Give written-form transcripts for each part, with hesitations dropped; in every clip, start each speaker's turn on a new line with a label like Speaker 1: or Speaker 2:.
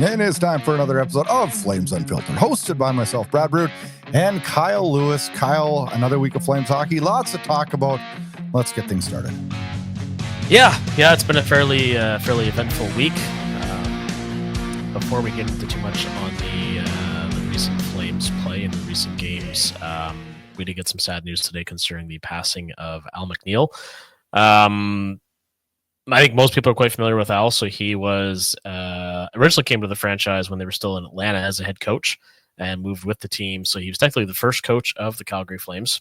Speaker 1: It is time for another episode of Flames Unfiltered, hosted by myself, Brad Burud, and Kyle Lewis. Kyle, another week of Flames hockey. Lots to talk about. Let's get things started.
Speaker 2: Yeah, it's been a fairly eventful week. Before we get into too much on the recent Flames play and the recent games, we did get some sad news today concerning the passing of Al McNeil. I think most people are quite familiar with Al. So he was originally came to the franchise when they were still in Atlanta as a head coach and moved with the team. So he was technically the first coach of the Calgary Flames.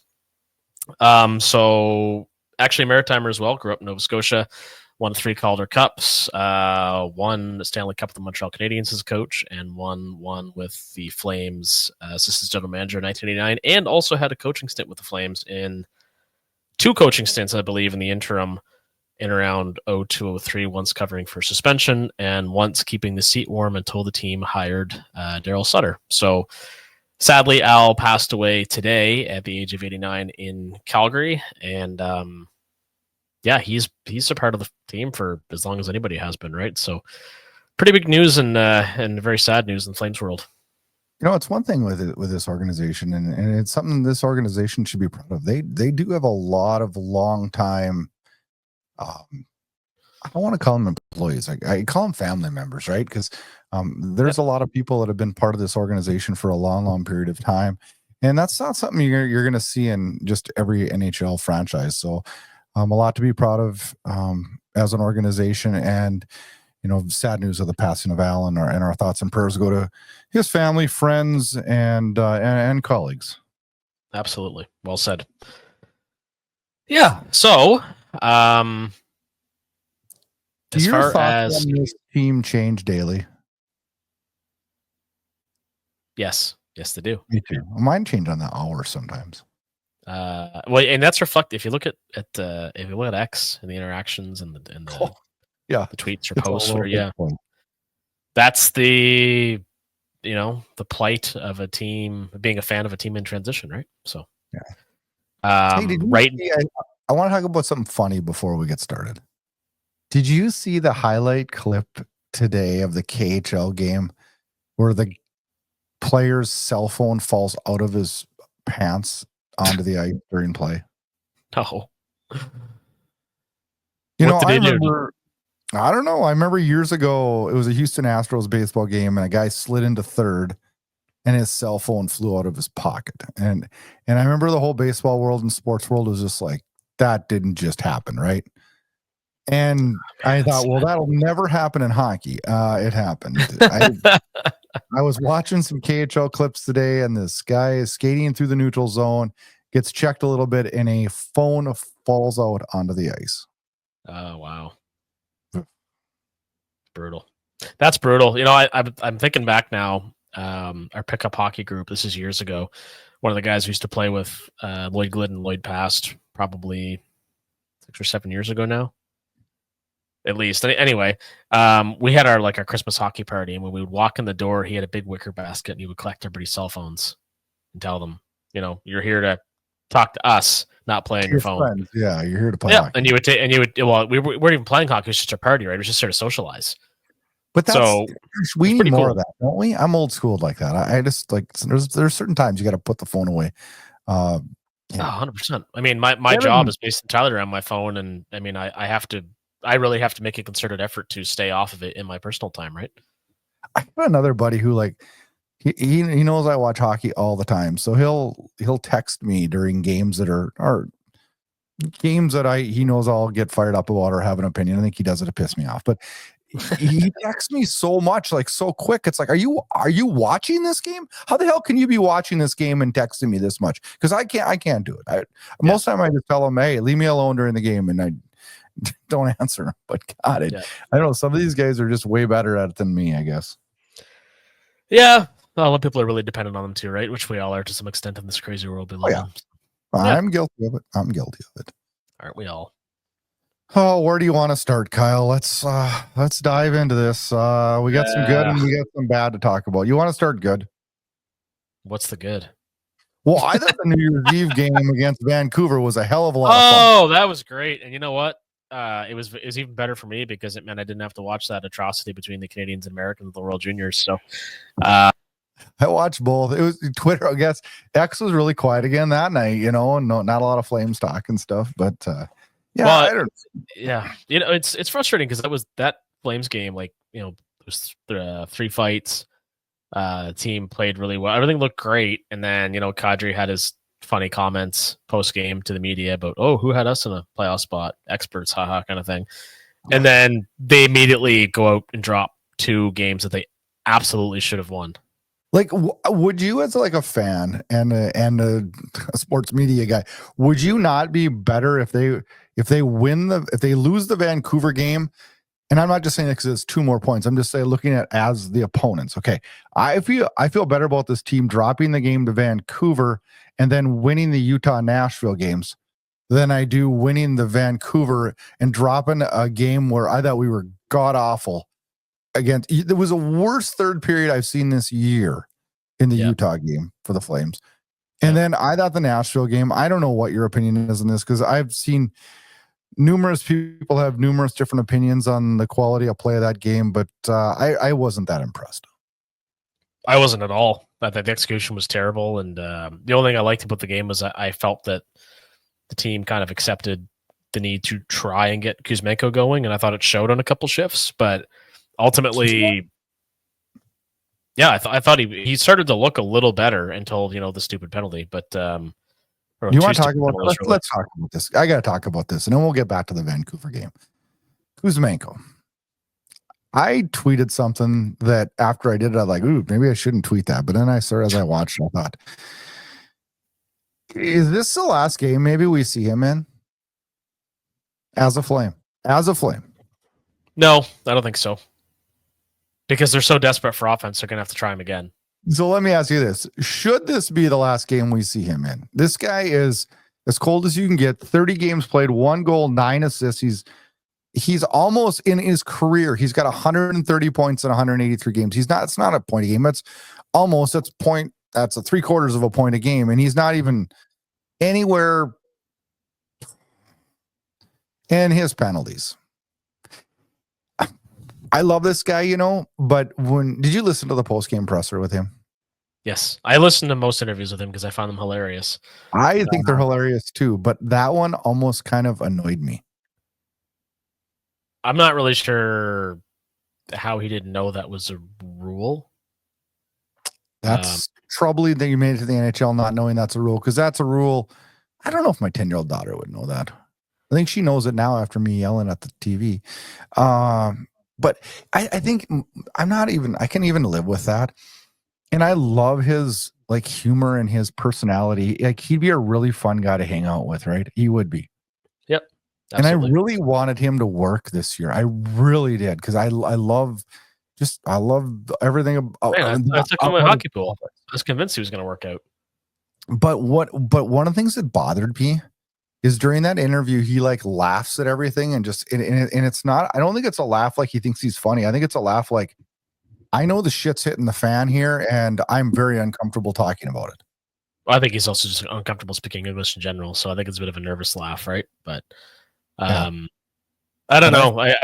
Speaker 2: So actually a Maritimer as well, grew up in Nova Scotia, won 3 Calder Cups, won the Stanley Cup with the Montreal Canadiens as a coach, and won one with the Flames assistant general manager in 1989, and also had a coaching stint with the Flames in 2 coaching stints, I believe, in the interim in around 0203, once covering for suspension and once keeping the seat warm until the team hired Daryl Sutter. So sadly, Al passed away today at the age of 89 in Calgary. And he's a part of the team for as long as anybody has been, right? So pretty big news and very sad news in Flames world.
Speaker 1: You know, it's one thing with this organization, and it's something this organization should be proud of. They do have a lot of long time. I don't want to call them employees. I call them family members, right? Because there's a lot of people that have been part of this organization for a long period of time, and that's not something you're going to see in just every NHL franchise. So, a lot to be proud of as an organization. And you know, sad news of the passing of Al, and our thoughts and prayers go to his family, friends, and colleagues.
Speaker 2: Absolutely, well said. Yeah. So.
Speaker 1: Do your thoughts on this team change daily?
Speaker 2: Yes, they do.
Speaker 1: Me too. Mine change on the hour sometimes.
Speaker 2: Well, and that's reflected if you look at X and the interactions and the tweets or posts, that's the plight of a team, being a fan of a team in transition, right? So
Speaker 1: yeah. I want to talk about something funny before we get started. Did you see the highlight clip today of the KHL game where the player's cell phone falls out of his pants onto the ice during play?
Speaker 2: No.
Speaker 1: I don't know. I remember years ago, it was a Houston Astros baseball game, and a guy slid into third, and his cell phone flew out of his pocket. And I remember the whole baseball world and sports world was just like, that didn't just happen, right? And I thought, well, that'll never happen in hockey. It happened. I was watching some KHL clips today, and this guy is skating through the neutral zone, gets checked a little bit, and a phone falls out onto the ice.
Speaker 2: Oh, wow. Brutal. That's brutal. You know, I'm thinking back now, our pickup hockey group, this is years ago. One of the guys we used to play with, Lloyd Glidden. Lloyd passed probably 6 or 7 years ago now, at least. Anyway, we had our Christmas hockey party, and when we would walk in the door, he had a big wicker basket, and he would collect everybody's cell phones and tell them, you're here to talk to us, not play on your phone.
Speaker 1: Friends. Yeah, you're here to play hockey.
Speaker 2: And we weren't even playing hockey. It was just a party, right? It was just sort of socialize.
Speaker 1: But we need more of that, don't we? I'm old school like that. I just there's certain times you got to put the phone away.
Speaker 2: 100%. I mean, my job is based entirely on my phone, and I mean, I really have to make a concerted effort to stay off of it in my personal time, right?
Speaker 1: I have another buddy who he knows I watch hockey all the time, so he'll text me during games that are games that he knows I'll get fired up about or have an opinion. I think he does it to piss me off, but he texts me so much, so quick. It's like, are you watching this game? How the hell can you be watching this game and texting me this much? Because I can't do it. Most of the time I just tell him, hey, leave me alone during the game, and I don't answer. But I don't know. Some of these guys are just way better at it than me, I guess.
Speaker 2: Yeah. A lot of people are really dependent on them too, right? Which we all are to some extent in this crazy world we live in.
Speaker 1: I'm guilty of it.
Speaker 2: Aren't we all?
Speaker 1: Oh, where do you want to start, Kyle? Let's dive into this. We got some good and we got some bad to talk about. You want to start good?
Speaker 2: What's the good?
Speaker 1: Well, I thought the New Year's Eve game against Vancouver was a hell of a lot of fun.
Speaker 2: Oh, that was great. And you know what? it was even better for me because it meant I didn't have to watch that atrocity between the Canadians and Americans, the World Juniors. So,
Speaker 1: I watched both. It was Twitter, I guess. X was really quiet again that night, not a lot of Flames talk and stuff. But yeah,
Speaker 2: well,
Speaker 1: I don't.
Speaker 2: Yeah, it's frustrating because that Flames game, like there's 3 fights. Team played really well. Everything looked great, and then Kadri had his funny comments post game to the media about, oh, who had us in a playoff spot? Experts, haha, kind of thing. And then they immediately go out and drop 2 games that they absolutely should have won.
Speaker 1: Like, would you, as like a fan and a sports media guy, would you not be better if they lose the Vancouver game? And I'm not just saying that because it's 2 more points. I'm just saying, looking at as the opponents. Okay, I feel better about this team dropping the game to Vancouver and then winning the Utah-Nashville games than I do winning the Vancouver and dropping a game where I thought we were god awful against. There was a worst third period I've seen this year in the Utah game for the Flames. And then I thought the Nashville game, I don't know what your opinion is on this, because I've seen numerous people have numerous different opinions on the quality of play of that game, but I wasn't that impressed.
Speaker 2: I wasn't at all. I thought the execution was terrible, and the only thing I liked about the game was I felt that the team kind of accepted the need to try and get Kuzmenko going, and I thought it showed on a couple shifts, but ultimately, I thought he started to look a little better until the stupid penalty. But you want to
Speaker 1: talk about? Let's talk about this. I got to talk about this, and then we'll get back to the Vancouver game. Kuzmenko. I tweeted something that after I did it, I was like, ooh, maybe I shouldn't tweet that. But then as I watched, I thought, is this the last game maybe we see him in? As a Flame.
Speaker 2: No, I don't think so. Because they're so desperate for offense, they're going to have to try him again.
Speaker 1: So let me ask you this. Should this be the last game we see him in? This guy is as cold as you can get. 30 games played, 1 goal, 9 assists. He's almost in his career. He's got 130 points in 183 games. It's not a point a game. That's a 3/4 of a point a game. And he's not even anywhere in his penalties. I love this guy, but did you listen to the post-game presser with him?
Speaker 2: Yes. I listened to most interviews with him because I found them hilarious.
Speaker 1: I think they're hilarious too, but that one almost kind of annoyed me.
Speaker 2: I'm not really sure how he didn't know that was a rule.
Speaker 1: That's troubling that you made it to the NHL not knowing that's a rule, because that's a rule. I don't know if my 10-year-old daughter would know that. I think she knows it now after me yelling at the TV. But I think I can even live with that. And I love his humor and his personality. He'd be a really fun guy to hang out with, right? He would be.
Speaker 2: Yep.
Speaker 1: Absolutely. And I really wanted him to work this year. I really did, because I love everything about.
Speaker 2: I took him to hockey pool. I was convinced he was going to work out.
Speaker 1: But one of the things that bothered me is during that interview, he laughs at everything and it's not. I don't think it's a laugh like he thinks he's funny. I think it's a laugh like, I know the shit's hitting the fan here, and I'm very uncomfortable talking about it.
Speaker 2: I think he's also just uncomfortable speaking English in general, so I think it's a bit of a nervous laugh, right? But I don't know. I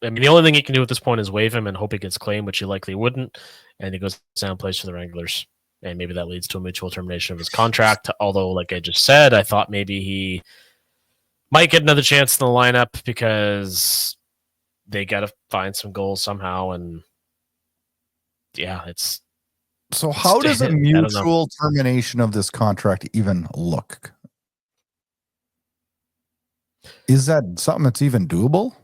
Speaker 2: mean, the only thing he can do at this point is waive him and hope he gets claimed, which he likely wouldn't, and he goes down and plays for the Wranglers, and maybe that leads to a mutual termination of his contract. Although, like I just said, I thought maybe he might get another chance in the lineup because they got to find some goals somehow, and it's.
Speaker 1: So how does a mutual termination of this contract even look? Is that something that's even doable?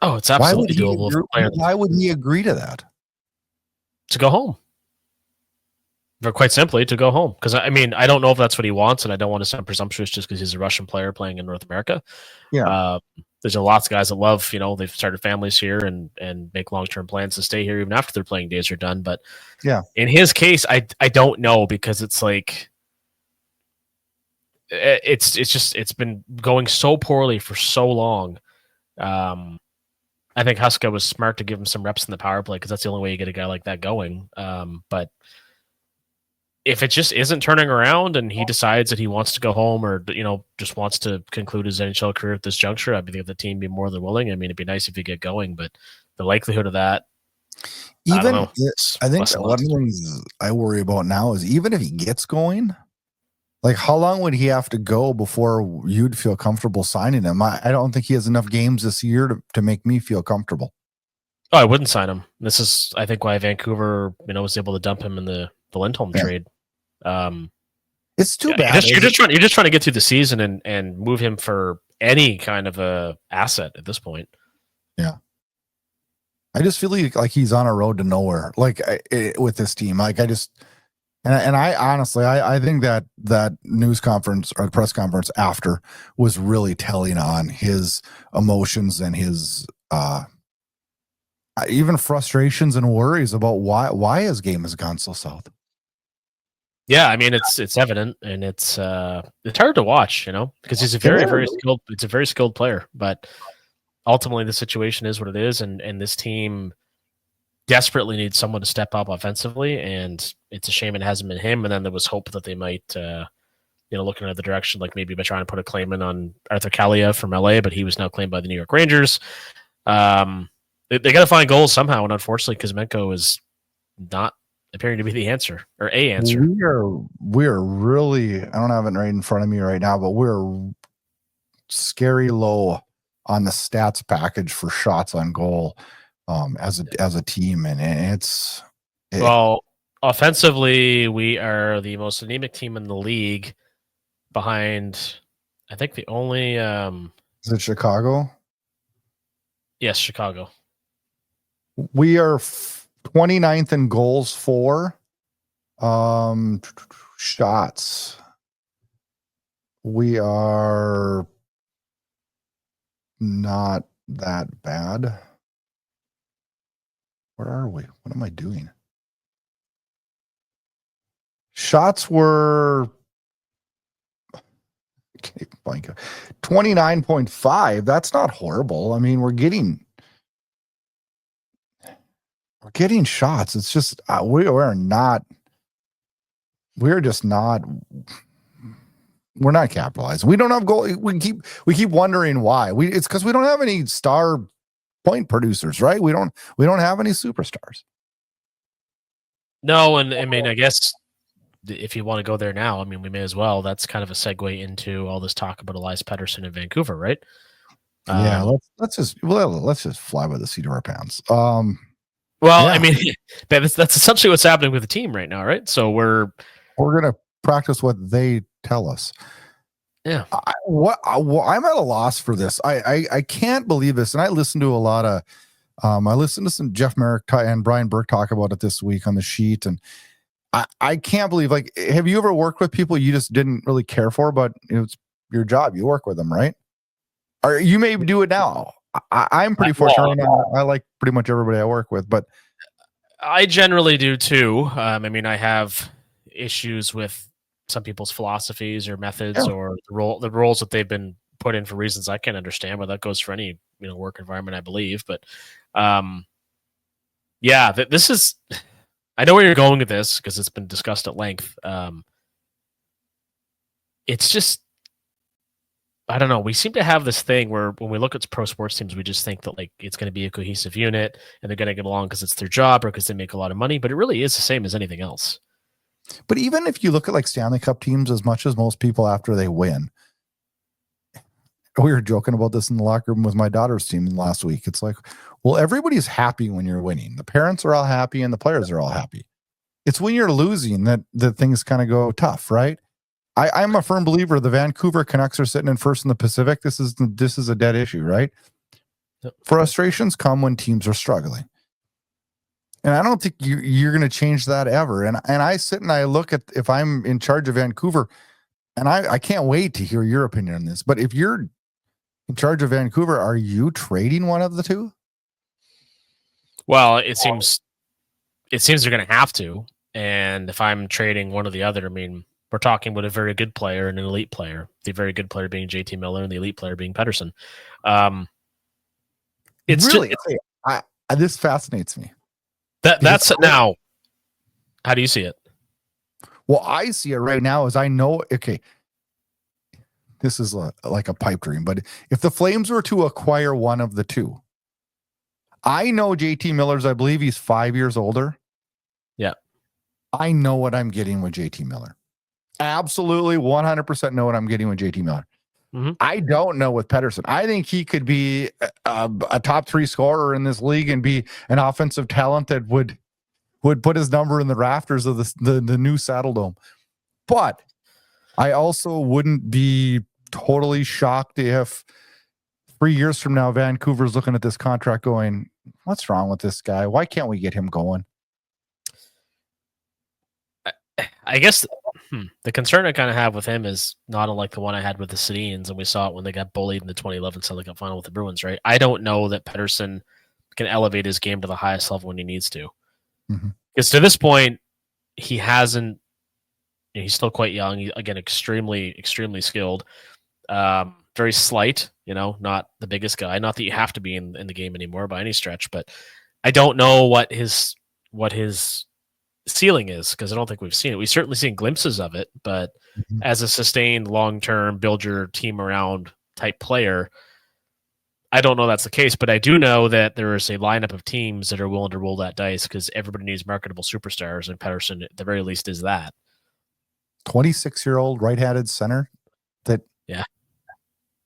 Speaker 2: Oh, it's absolutely doable.
Speaker 1: Why would he agree to that?
Speaker 2: To go home. Or quite simply, to go home. Because, I mean, I don't know if that's what he wants, and I don't want to sound presumptuous just because he's a Russian player playing in North America.
Speaker 1: Yeah.
Speaker 2: There's lots of guys that love, they've started families here and make long-term plans to stay here even after their playing days are done. But
Speaker 1: yeah, in
Speaker 2: his case, I don't know, because it's like, it's been going so poorly for so long. I think Huska was smart to give him some reps in the power play, because that's the only way you get a guy like that going. But if it just isn't turning around and he decides that he wants to go home or, just wants to conclude his NHL career at this juncture, I'd think the team be more than willing. I mean, it'd be nice if you get going, but the likelihood of that, I don't know.
Speaker 1: I think that one of the things I worry about now is even if he gets going, like how long would he have to go before you'd feel comfortable signing him? I don't think he has enough games this year to make me feel comfortable.
Speaker 2: Oh, I wouldn't sign him. This is, I think, why Vancouver, was able to dump him in the Lindholm trade.
Speaker 1: It's too bad.
Speaker 2: You're just trying to get through the season and move him for any kind of a asset at this point.
Speaker 1: Yeah. I just feel like he's on a road to nowhere, with this team. Like I honestly, I think that news conference or press conference after was really telling on his emotions and his even frustrations and worries about why his game has gone so south.
Speaker 2: Yeah, I mean it's evident, and it's hard to watch, because he's a very skilled. It's a very skilled player, but ultimately the situation is what it is, and this team desperately needs someone to step up offensively, and it's a shame it hasn't been him. And then there was hope that they might, look in another direction, like maybe by trying to put a claim in on Uth Cgy from LA, but he was now claimed by the New York Rangers. They got to find goals somehow, and unfortunately, Kuzmenko is not appearing to be the answer or a answer.
Speaker 1: We're really, I don't have it right in front of me right now, but we're scary low on the stats package for shots on goal. As a team, and
Speaker 2: well, offensively, we are the most anemic team in the league, behind, I think the only
Speaker 1: is it Chicago?
Speaker 2: Yes, Chicago.
Speaker 1: We are 29th in goals for. Shots. We are not that bad. Where are we? What am I doing? Shots were 29.5. That's not horrible. I mean, we're getting shots. It's just we're not capitalized. We don't have goal. We keep wondering why. It's because we don't have any star point producers, right? We don't have any superstars.
Speaker 2: No, and I mean, I guess if you want to go there now, I mean, we may as well. That's kind of a segue into all this talk about Elias Pettersson in Vancouver, right?
Speaker 1: Yeah, let's just fly by the seat of our pants.
Speaker 2: Well, yeah. I mean, that's essentially what's happening with the team right now, right? So we're
Speaker 1: gonna practice what they tell us.
Speaker 2: Yeah.
Speaker 1: I'm at a loss for this. I can't believe this. And I listened to a lot of, I listened to some Jeff Merrick and Brian Burke talk about it this week on the sheet. And I can't believe, have you ever worked with people you just didn't really care for, but it's your job. You work with them, right? Or you may do it now. I'm pretty fortunate. I like pretty much everybody I work with, but
Speaker 2: I generally do too. I mean, I have issues with some people's philosophies or methods or the roles that they've been put in for reasons I can't understand, but that goes for any work environment, I believe. But this is, I know where you're going with this because it's been discussed at length. It's just, I don't know. We seem to have this thing where when we look at pro sports teams, we just think that it's going to be a cohesive unit and they're going to get along because it's their job or because they make a lot of money, but it really is the same as anything else.
Speaker 1: But even if you look at Stanley Cup teams, as much as most people after they win, we were joking about this in the locker room with my daughter's team last week. It's like, well, everybody's happy when you're winning. The parents are all happy and the players are all happy. It's when you're losing that things kind of go tough, right? I'm a firm believer the Vancouver Canucks are sitting in first in the Pacific. This is a dead issue, right? Yep. Frustrations come when teams are struggling. And I don't think you're going to change that ever. And I sit and I look at, if I'm in charge of Vancouver, and I can't wait to hear your opinion on this, but if you're in charge of Vancouver, are you trading one of the two?
Speaker 2: Well, it seems they're going to have to. And if I'm trading one or the other, I mean, we're talking about a very good player and an elite player. The very good player being JT Miller and the elite player being Pettersson.
Speaker 1: This fascinates me.
Speaker 2: That's now. How do you see it?
Speaker 1: Well, I see it right now as I know, okay, this is like a pipe dream, but if the Flames were to acquire one of the two, I know JT Miller's, I believe he's 5 years older.
Speaker 2: Yeah.
Speaker 1: I know what I'm getting with JT Miller. Absolutely 100% know what I'm getting with JT Miller.
Speaker 2: Mm-hmm.
Speaker 1: I don't know with Pettersson. I think he could be a top 3 scorer in this league and be an offensive talent that would put his number in the rafters of the new Saddle Dome. But I also wouldn't be totally shocked if 3 years from now, Vancouver's looking at this contract going, what's wrong with this guy? Why can't we get him going?
Speaker 2: I guess the concern I kind of have with him is not unlike the one I had with the Sceneios, and we saw it when they got bullied in the 2011 Stanley Cup final with the Bruins, right? I don't know that Pettersson can elevate his game to the highest level when he needs to. Because to this point, he hasn't, he's still quite young. Again, extremely, extremely skilled. Very slight, not the biggest guy. Not that you have to be in the game anymore by any stretch, but I don't know what his ceiling is, because I don't think we've seen it. We've certainly seen glimpses of it, but as a sustained, long-term, build your team around type player, I don't know that's the case. But I do know that there is a lineup of teams that are willing to roll that dice, because everybody needs marketable superstars, and Pettersson, at the very least, is that
Speaker 1: 26-year-old right-handed center that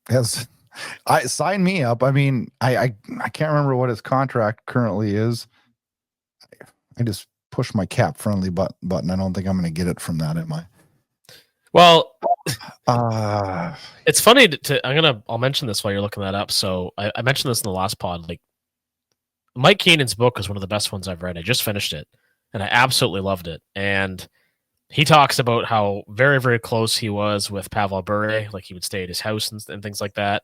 Speaker 1: has sign me up. I mean, I can't remember what his contract currently is. I just push my cap friendly button. I don't think I'm going to get it from that, am I?
Speaker 2: Well, it's funny I'll mention this while you're looking that up. So I mentioned this in the last pod. Like, Mike Keenan's book is one of the best ones I've read. I just finished it and I absolutely loved it. And he talks about how very, very close he was with Pavel Bure. Like, he would stay at his house and things like that.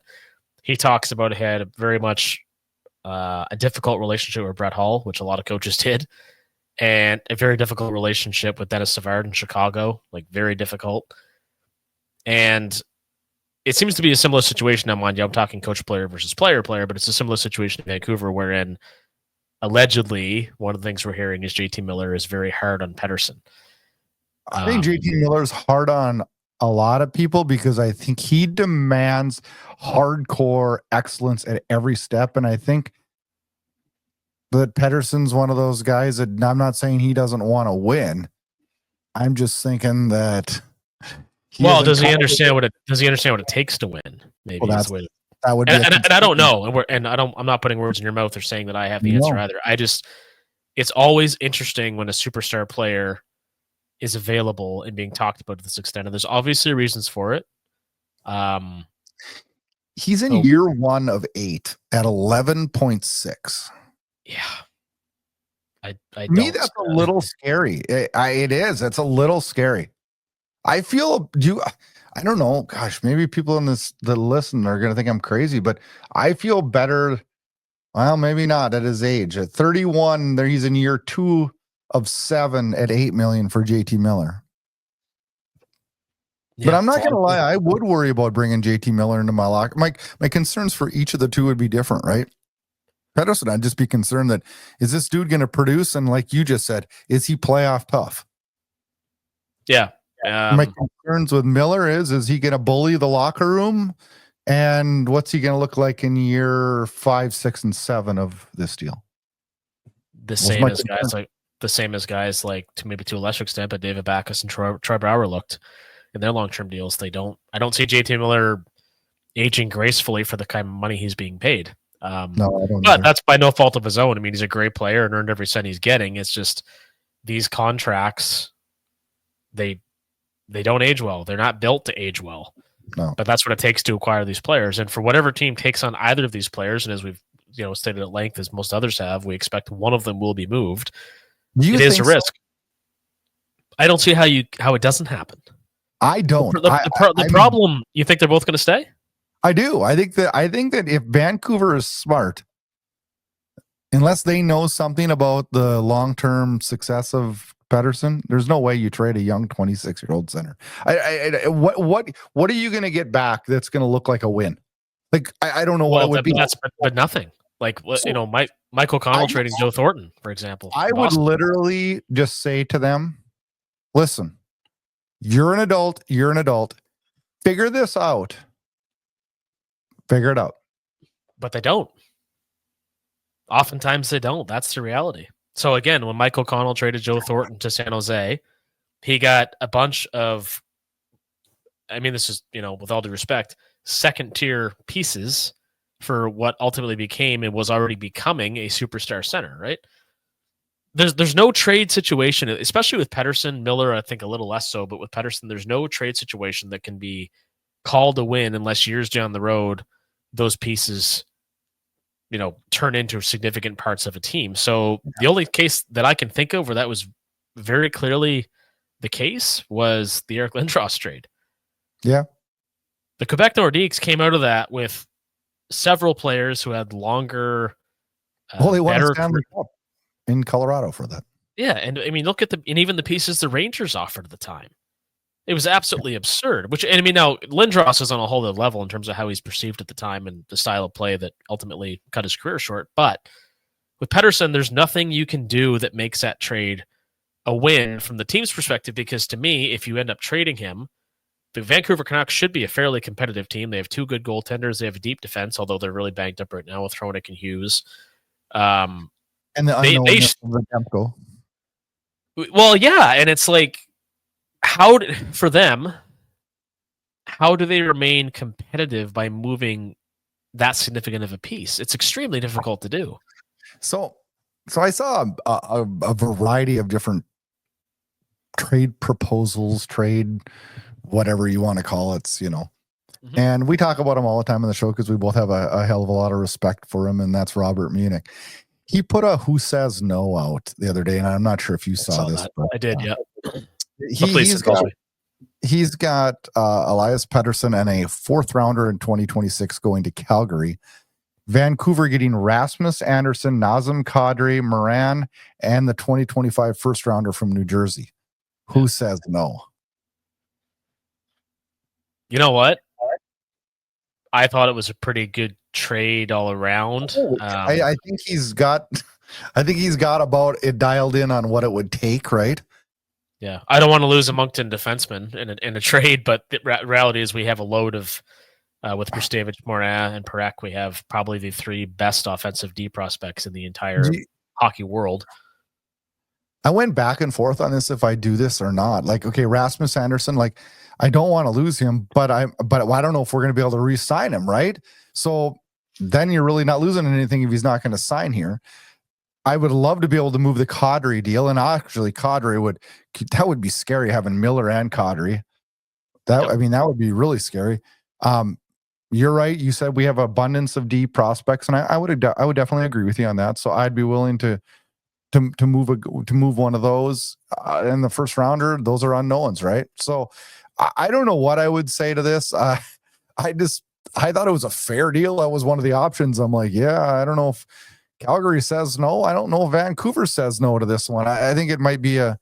Speaker 2: He talks about he had very much a difficult relationship with Brett Hull, which a lot of coaches did. And a very difficult relationship with Dennis Savard in Chicago, like very difficult. And it seems to be a similar situation. Now, mind you, I'm talking coach player versus player, but it's a similar situation in Vancouver, wherein allegedly one of the things we're hearing is JT Miller is very hard on Pettersson.
Speaker 1: I think JT Miller's hard on a lot of people because I think he demands hardcore excellence at every step. And I think that Pettersson's one of those guys that, I'm not saying he doesn't want to win. I'm just thinking that.
Speaker 2: Does he understand what it takes to win? Maybe that
Speaker 1: would be.
Speaker 2: And I don't know. I'm not putting words in your mouth or saying that I have the answer either. It's always interesting when a superstar player is available and being talked about to this extent, and there's obviously reasons for it.
Speaker 1: He's in year 1 of 8 at 11.6.
Speaker 2: Yeah.
Speaker 1: Me, that's a little scary. It is. It's a little scary. I feel I don't know. Gosh, maybe people in that listen are going to think I'm crazy, but I feel better. Well, maybe not at his age. At 31, there he's in year 2 of 7 at $8 million for JT Miller. Yeah, but I'm not going to lie. I would worry about bringing JT Miller into my locker. My concerns for each of the two would be different, right? Pettersson, I'd just be concerned that, is this dude going to produce? And like you just said, is he playoff tough?
Speaker 2: Yeah.
Speaker 1: My concerns with Miller is he going to bully the locker room? And what's he going to look like in year 5, 6, and 7 of this deal?
Speaker 2: The same as guys like, to a lesser extent, but David Backes and Troy Brouwer looked in their long-term deals. I don't see JT Miller aging gracefully for the kind of money he's being paid.
Speaker 1: No, I don't.
Speaker 2: But that's by no fault of his own. I mean, he's a great player and earned every cent he's getting. It's just these contracts, they don't age well. They're not built to age well.
Speaker 1: No. But
Speaker 2: that's what it takes to acquire these players. And for whatever team takes on either of these players, and as we've stated at length, as most others have, we expect one of them will be moved. It is a risk. I don't see how it doesn't happen.
Speaker 1: I don't.
Speaker 2: The problem, you think they're both going to stay?
Speaker 1: I do. I think that if Vancouver is smart, unless they know something about the long-term success of Pettersson, there's no way you trade a young 26-year-old center. What are you going to get back that's going to look like a win? Like, I don't know what it would be.
Speaker 2: But nothing. Like, Mike O'Connell trading Joe Thornton, for example.
Speaker 1: I would literally just say to them, listen, You're an adult. You're an adult. Figure this out. Figure it out.
Speaker 2: But they don't. Oftentimes they don't. That's the reality. So again, when Mike O'Connell traded Joe Thornton to San Jose, he got a bunch of, I mean, this is, with all due respect, second tier pieces for what ultimately became and was already becoming a superstar center, right? There's no trade situation, especially with Pettersson. Miller, I think a little less so, but with Pettersson, there's no trade situation that can be called a win unless years down the road those pieces, turn into significant parts of a team. So the only case that I can think of where that was very clearly the case was the Eric Lindros trade.
Speaker 1: Yeah.
Speaker 2: The Quebec Nordiques came out of that with several players who had longer,
Speaker 1: they won a Stanley Cup in Colorado for that.
Speaker 2: Yeah, and I mean, look at even the pieces the Rangers offered at the time. It was absolutely absurd. Now Lindros is on a whole other level in terms of how he's perceived at the time and the style of play that ultimately cut his career short. But with Pettersson, there's nothing you can do that makes that trade a win from the team's perspective, because to me, if you end up trading him, the Vancouver Canucks should be a fairly competitive team. They have two good goaltenders. They have a deep defense, although they're really banged up right now with Hronek and Hughes.
Speaker 1: And the unknownness of the Demko.
Speaker 2: Well, yeah, and it's like, how do they remain competitive by moving that significant of a piece? It's extremely difficult to do.
Speaker 1: So I saw a variety of different trade proposals, trade whatever you want to call it,
Speaker 2: Mm-hmm.
Speaker 1: And we talk about him all the time on the show because we both have a hell of a lot of respect for him, and that's Robert Munich. He put a "Who Says No" out the other day, and I'm not sure if you saw this.
Speaker 2: But, I did, yeah.
Speaker 1: He's got Elias Pettersson and a 4th rounder in 2026 going to Calgary. Vancouver getting Rasmus Anderson, Nazem Kadri, Moran, and the 2025 first rounder from New Jersey. Who says no?
Speaker 2: You know what? I thought it was a pretty good trade all around.
Speaker 1: I think he's got about it dialed in on what it would take, right?
Speaker 2: Yeah, I don't want to lose a Moncton defenseman in a trade, but the reality is we have a load of with Kristevich, Morin, and Parak. We have probably the 3 best offensive D prospects in the entire hockey world.
Speaker 1: I went back and forth on this if I do this or not. Like, okay, Rasmus Anderson, like I don't want to lose him, but I don't know if we're going to be able to re-sign him, right? So then you're really not losing anything if he's not going to sign here. I would love to be able to move the Kadri deal, and actually Kadri would be scary having Miller and Kadri. That would be really scary. You're right. You said we have abundance of D prospects, and I would definitely agree with you on that. So I'd be willing to move one of those in the first rounder. Those are unknowns, right? So I don't know what I would say to this. I thought it was a fair deal. That was one of the options. I'm like, yeah, I don't know if Calgary says no. I don't know if Vancouver says no to this one. I think it might be a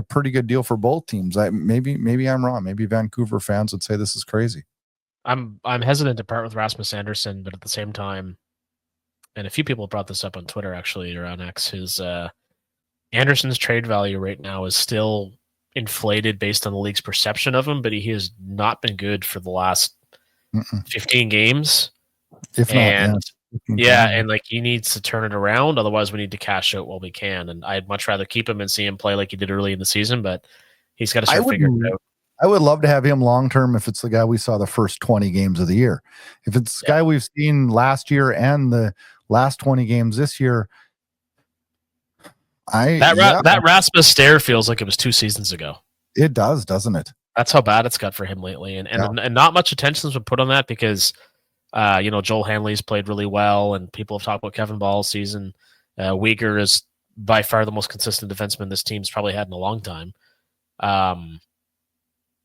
Speaker 1: pretty good deal for both teams. Maybe I'm wrong. Maybe Vancouver fans would say this is crazy.
Speaker 2: I'm hesitant to part with Rasmus Anderson, but at the same time, and a few people brought this up on Twitter actually around X, his Anderson's trade value right now is still inflated based on the league's perception of him, but he has not been good for the last 15 games.
Speaker 1: If not,
Speaker 2: and like he needs to turn it around. Otherwise, we need to cash out while we can. And I'd much rather keep him and see him play like he did early in the season, but he's got to start figuring it out.
Speaker 1: I would love to have him long term if it's the guy we saw the first 20 games of the year. If it's the guy we've seen last year and the last 20 games this year,
Speaker 2: that Rasmus stare feels like it was 2 seasons ago.
Speaker 1: It does, doesn't it?
Speaker 2: That's how bad it's got for him lately, and not much attention's been put on that because Joel Hanley's played really well, and people have talked about Kevin Ball's season. Uyghur is by far the most consistent defenseman this team's probably had in a long time.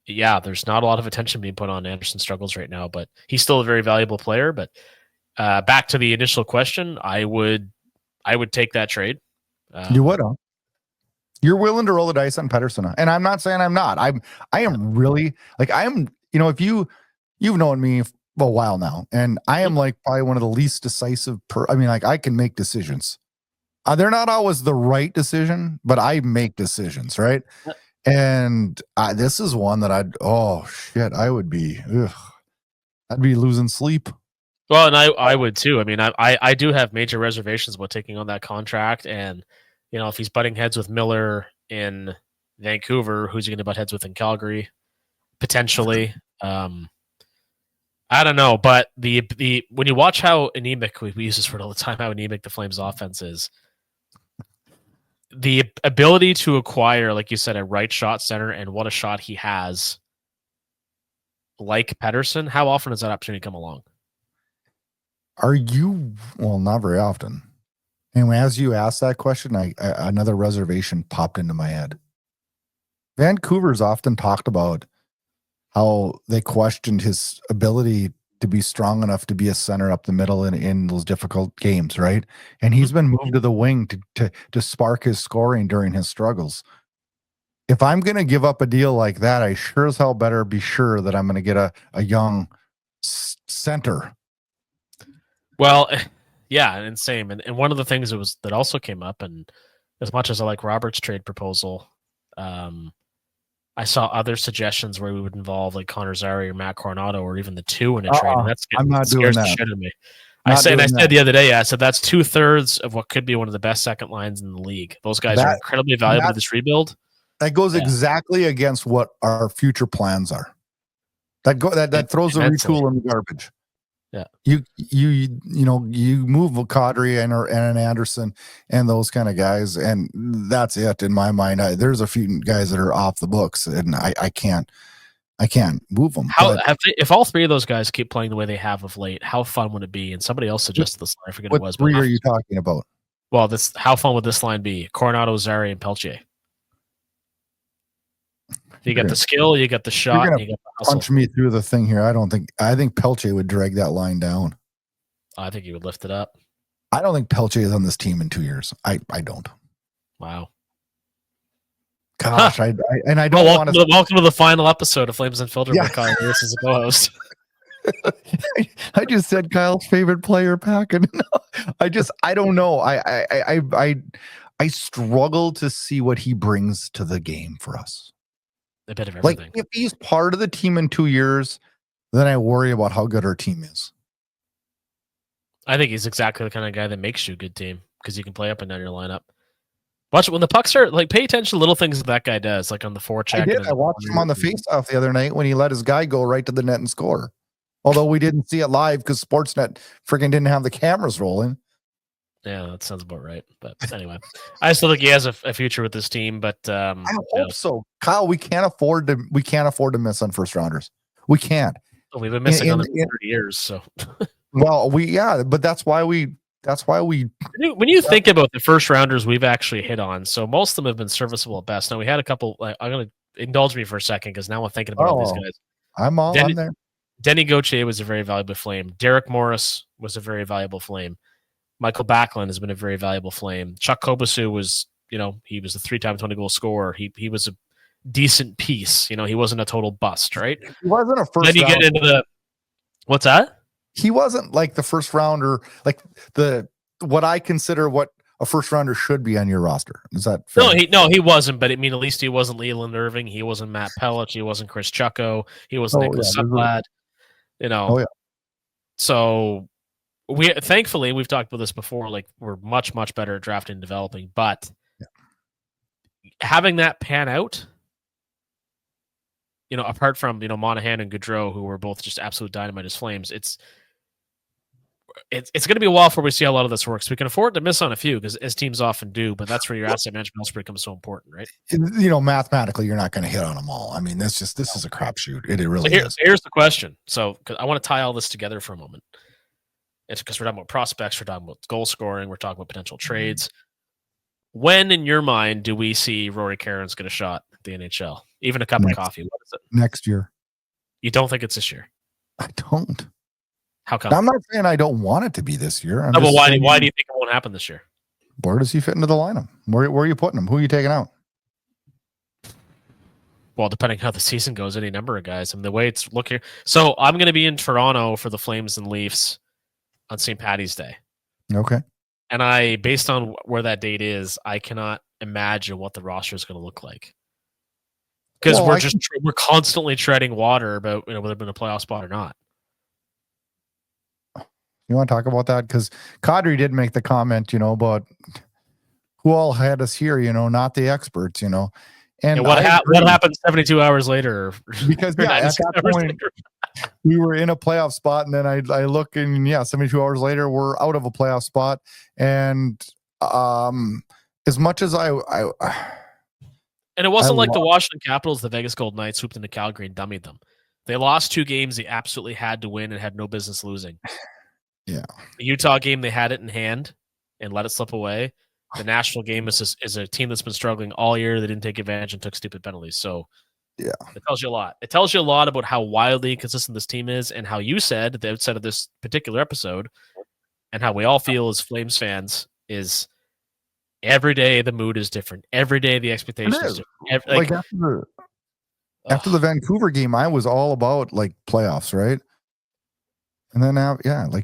Speaker 2: There's not a lot of attention being put on Anderson's struggles right now, but he's still a very valuable player. But back to the initial question, I would take that trade.
Speaker 1: You would, huh? You're willing to roll the dice on Pettersson, and I'm not saying I'm not. I am really like I am. If you've known me for a while now, and I am like probably one of the least decisive. I can make decisions. They're not always the right decision, but I make decisions, right? And this is one that I'd be losing sleep.
Speaker 2: Well, and I would too. I mean, I do have major reservations about taking on that contract, and if he's butting heads with Miller in Vancouver, who's he going to butt heads with in Calgary? Potentially. I don't know, but the when you watch how anemic, we use this word all the time, how anemic the Flames offense is, the ability to acquire, like you said, a right shot center, and what a shot he has, like Pettersson, how often does that opportunity come along?
Speaker 1: Not very often. And as you asked that question, another reservation popped into my head. Vancouver's often talked about how they questioned his ability to be strong enough to be a center up the middle in those difficult games, right? And he's been moved to the wing to spark his scoring during his struggles. If I'm going to give up a deal like that, I sure as hell better be sure that I'm going to get a young center.
Speaker 2: Well, yeah, and same. And one of the things that also came up, and as much as I like Robert's trade proposal, I saw other suggestions where we would involve like Connor Zary or Matt Coronado or even the two in a trade. And
Speaker 1: I'm not doing that.
Speaker 2: Shit of me. I said the other day, I said that's 2/3 of what could be one of the best second lines in the league. Those guys are incredibly valuable to this rebuild.
Speaker 1: That goes exactly against what our future plans are. That throws a retool in the garbage.
Speaker 2: Yeah,
Speaker 1: you move Kadri and an Anderson and those kind of guys, and that's it in my mind. There's a few guys that are off the books, and I can't move them.
Speaker 2: If all three of those guys keep playing the way they have of late, how fun would it be? And somebody else suggested this. I forget what it was.
Speaker 1: What three are you talking about?
Speaker 2: Well, how fun would this line be? Coronado, Zary, and Peltier. You got the skill, you got the shot, and you got the hustle.
Speaker 1: Punch me through the thing here. I think Peltier would drag that line down.
Speaker 2: I think he would lift it up.
Speaker 1: I don't think Peltier is on this team in 2 years. I don't.
Speaker 2: Wow.
Speaker 1: Gosh, I don't want to.
Speaker 2: Welcome to the final episode of Flames Unfiltered with Kyle Lewis as a co-host.
Speaker 1: I just said Kyle's favorite player, Pack, and I don't know. I struggle to see what he brings to the game for us.
Speaker 2: A bit of everything.
Speaker 1: Like, if he's part of the team in 2 years, then I worry about how good our team is.
Speaker 2: I think he's exactly the kind of guy that makes you a good team because you can play up and down your lineup. Watch it when the pucks are like. Pay attention to little things that guy does, like on the forecheck.
Speaker 1: I watched him on the faceoff the other night when he let his guy go right to the net and score. Although we didn't see it live because Sportsnet freaking didn't have the cameras rolling.
Speaker 2: Yeah, that sounds about right. But anyway, I still think he has a future with this team. But
Speaker 1: I hope so, Kyle. We can't afford to miss on first rounders. We can't.
Speaker 2: Well, we've been missing on them for 30 years. So,
Speaker 1: well, but that's why we.
Speaker 2: When you think about the first rounders we've actually hit on, so most of them have been serviceable at best. Now we had a couple. I'm going to indulge me for a second because now I'm thinking about all these guys.
Speaker 1: I'm there.
Speaker 2: Denny Gauthier was a very valuable Flame. Derek Morris was a very valuable Flame. Michael Backlund has been a very valuable Flame. Chuck Kobasu was, he was a 3-time 20-goal scorer. He was a decent piece. He wasn't a total bust, right?
Speaker 1: He wasn't a first.
Speaker 2: Then you get into the what's that?
Speaker 1: He wasn't like the first rounder, like what I consider what a first rounder should be on your roster. Is that fair?
Speaker 2: No, he wasn't. But I mean, at least he wasn't Leland Irving. He wasn't Matt Pellich. He wasn't Chris Chucko. He wasn't Nicholas Sutblad. So thankfully we've talked about this before. Like, we're much better at drafting and developing, but having that pan out, apart from Monahan and Gaudreau, who were both just absolute dynamite as Flames, it's going to be a while before we see how a lot of this works. We can afford to miss on a few because as teams often do, but that's where your asset management also becomes so important, right?
Speaker 1: Mathematically, you're not going to hit on them all. I mean, this is a crapshoot. It really is.
Speaker 2: Here's the question. So, cause I want to tie all this together for a moment. It's because we're talking about prospects, we're talking about goal scoring, we're talking about potential trades. When, in your mind, do we see Rory Cairns get a shot at the NHL? Even a cup of coffee? What is it?
Speaker 1: Next year.
Speaker 2: You don't think it's this year?
Speaker 1: I don't.
Speaker 2: How come?
Speaker 1: I'm not saying I don't want it to be this year.
Speaker 2: But why do you think it won't happen this year?
Speaker 1: Where does he fit into the lineup? Where are you putting him? Who are you taking out?
Speaker 2: Well, depending how the season goes, any number of guys. I mean, the way it's looking. So I'm going to be in Toronto for the Flames and Leafs on St. Paddy's Day.
Speaker 1: Okay.
Speaker 2: And based on where that date is, I cannot imagine what the roster is going to look like. because
Speaker 1: Well,
Speaker 2: we're constantly treading water about whether they're in a playoff spot or not.
Speaker 1: You want to talk about that? Because Kadri did make the comment, about who all had us here, not the experts, And
Speaker 2: what happened 72 hours later?
Speaker 1: Because at that point we were in a playoff spot, and then I look, and 72 hours later we're out of a playoff spot. And as much as I
Speaker 2: and it wasn't like the Washington Capitals, the Vegas Golden Knights swooped into Calgary and dummied them. They lost 2 games they absolutely had to win and had no business losing.
Speaker 1: Yeah.
Speaker 2: The Utah game, they had it in hand and let it slip away. The Nashville game is a team that's been struggling all year. They didn't take advantage and took stupid penalties. So
Speaker 1: yeah,
Speaker 2: it tells you a lot. It tells you a lot about how wildly inconsistent this team is, and how you said at the outset of this particular episode, and how we all feel as Flames fans is every day the mood is different. Every day the expectation is different.
Speaker 1: After the Vancouver game, I was all about playoffs, right? And then now,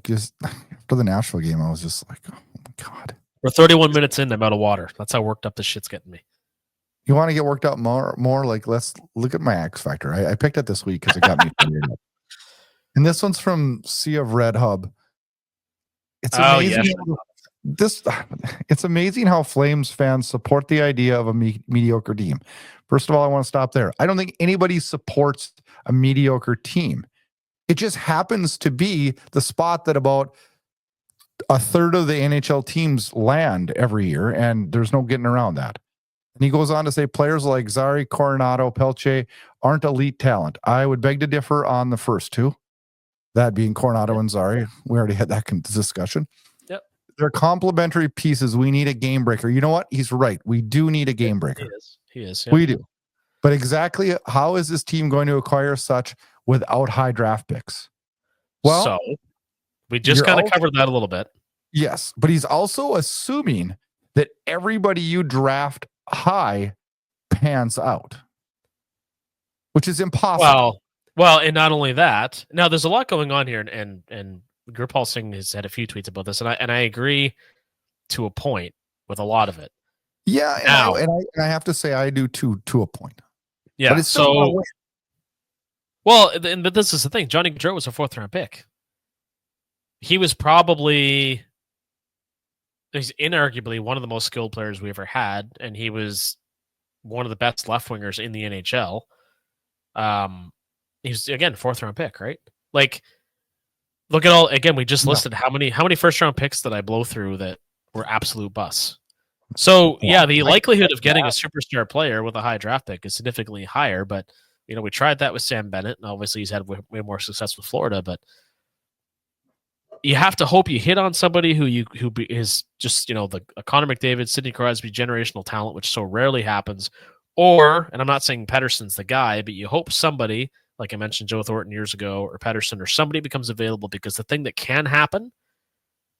Speaker 1: just after the Nashville game, I was just like, oh my God.
Speaker 2: We're 31 minutes in, I'm out of water. That's how worked up this shit's getting me.
Speaker 1: You want to get worked up more? Let's look at my X Factor. I picked it this week because it got me fired up. And this one's from Sea of Red Hub. It's amazing. It's amazing how Flames fans support the idea of a mediocre team. First of all, I want to stop there. I don't think anybody supports a mediocre team. It just happens to be the spot that about a third of the NHL teams land every year, and there's no getting around that. And he goes on to say players like Zary, Coronado, Pelche aren't elite talent. I would beg to differ on the first two, that being Coronado and Zary. We already had that discussion.
Speaker 2: Yep.
Speaker 1: They're complementary pieces. We need a game breaker. You know what? He's right. We do need a game breaker.
Speaker 2: He is.
Speaker 1: We do. But exactly how is this team going to acquire such without high draft picks? Well,
Speaker 2: so we just kind of covered that a little bit.
Speaker 1: Yes, but he's also assuming that everybody you draft high pans out, which is impossible.
Speaker 2: Well, and not only that. Now, there's a lot going on here, and Gurpal Singh has had a few tweets about this, and I agree to a point with a lot of it.
Speaker 1: Yeah, and I have to say I do too, to a point.
Speaker 2: Yeah,
Speaker 1: but it's so
Speaker 2: but this is the thing. Johnny Gaudreau was a 4th round pick. He's inarguably one of the most skilled players we ever had, and he was one of the best left wingers in the NHL. He's again 4th round pick, right? Look at all again. We just listed how many 1st round picks did I blow through that were absolute busts. So the likelihood of getting a superstar player with a high draft pick is significantly higher. But we tried that with Sam Bennett, and obviously he's had way more success with Florida. But you have to hope you hit on somebody who is just a Connor McDavid, Sidney Crosby generational talent, which so rarely happens. And I'm not saying Pettersson's the guy, but you hope somebody, like I mentioned Joe Thornton years ago, or Pettersson, or somebody becomes available, because the thing that can happen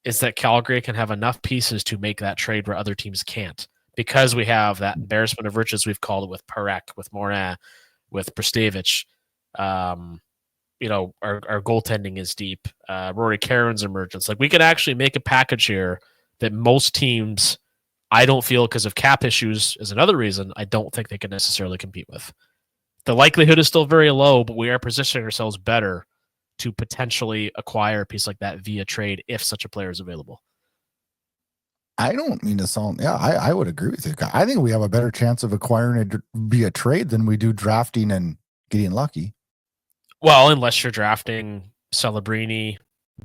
Speaker 2: is that Calgary can have enough pieces to make that trade where other teams can't, because we have that embarrassment of riches, we've called it, with Parekh, with Morin, with Prestevich. Our goaltending is deep. Rory Caron's emergence. We can actually make a package here that most teams, I don't feel, because of cap issues is another reason, I don't think they can necessarily compete with. The likelihood is still very low, but we are positioning ourselves better to potentially acquire a piece like that via trade if such a player is available.
Speaker 1: I don't mean to sound, I would agree with you. I think we have a better chance of acquiring it via trade than we do drafting and getting lucky.
Speaker 2: Well, unless you're drafting Celebrini,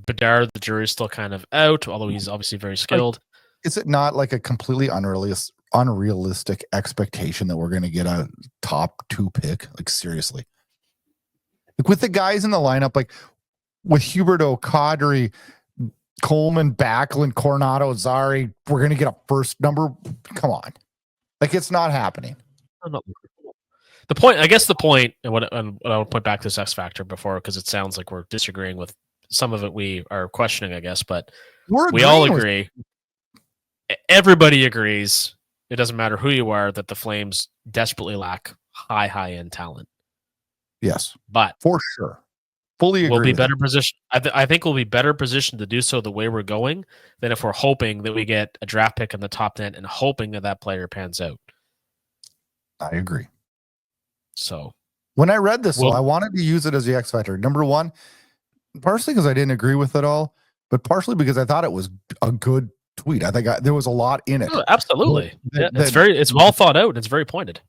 Speaker 2: Bedard, the jury's still kind of out, although he's obviously very skilled.
Speaker 1: Is it not a completely unrealistic expectation that we're going to get a top 2 pick? Seriously. With the guys in the lineup, with Huberdeau, Kadri, Coleman, Backlund, Coronado, Zary, we're going to get a first number. Come on. It's not happening.
Speaker 2: The point, and what I would point back to this X Factor before, because it sounds like we're disagreeing with some of it we are questioning, I guess, but we all agree. Everybody agrees. It doesn't matter who you are, that the Flames desperately lack high-end talent.
Speaker 1: Yes,
Speaker 2: but
Speaker 1: for sure, fully agree.
Speaker 2: We'll be better positioned. I think we'll be better positioned to do so the way we're going than if we're hoping that we get a draft pick in the top 10 and hoping that player pans out.
Speaker 1: I agree.
Speaker 2: So
Speaker 1: when I read this,
Speaker 2: Well-
Speaker 1: I wanted to use it as the X factor. Number one, partially because I didn't agree with it all, but partially because I thought it was a good tweet. I think there was a lot in it.
Speaker 2: Oh, absolutely.
Speaker 1: That-
Speaker 2: It's well thought out. And it's very pointed.